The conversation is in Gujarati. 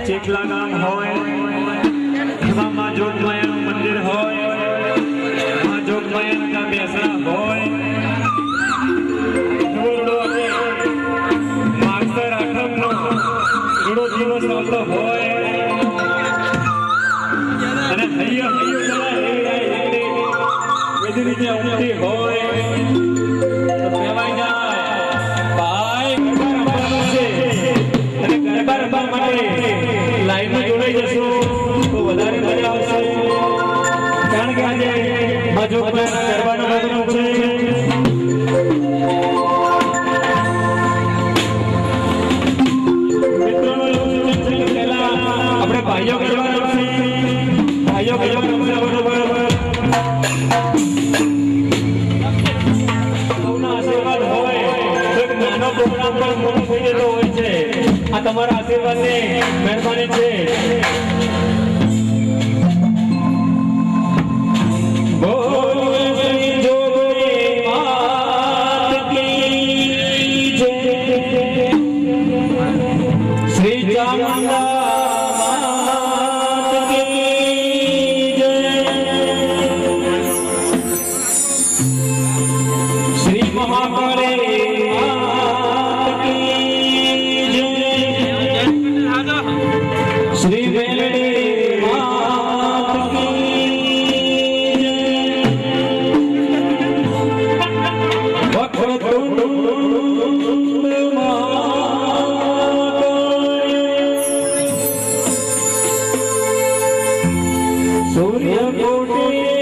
ચેખલા ગામ હોય, એમાં માં જોગમાયાનું મંદિર હોય, માં જોગમાયાના બેસણા હોય, માગસર આઠમનો રૂડો દિવસ આવતો હોય, અને હૈયો વેદની જે ઉમટી હોય તો કહેવાય જાય ભાઈ ગરબા રમવાનું છે, અને ગરબા રમવા માટે લાઈનમાં જોડાઈ જશો તો વધારે મજા આવશે, કારણ કે આજે મજોકમાં ગરબાનો પ્રોગ્રામ છે। પહેલા આપણે ભાઈઓ ગરબા રમશે, ભાઈઓ ગરબા રમશે બરોબર। પ્રોગ્રામ પણ મોટો થઈ જતો હોય છે, આ તમારા આશીર્વાદની મહેરબાની છે। શ્રી ચામુંડા માત કી જય, શ્રી મહાકાળી श्री वेलड़ी मात की वक्रतुंड सूर्य कोटि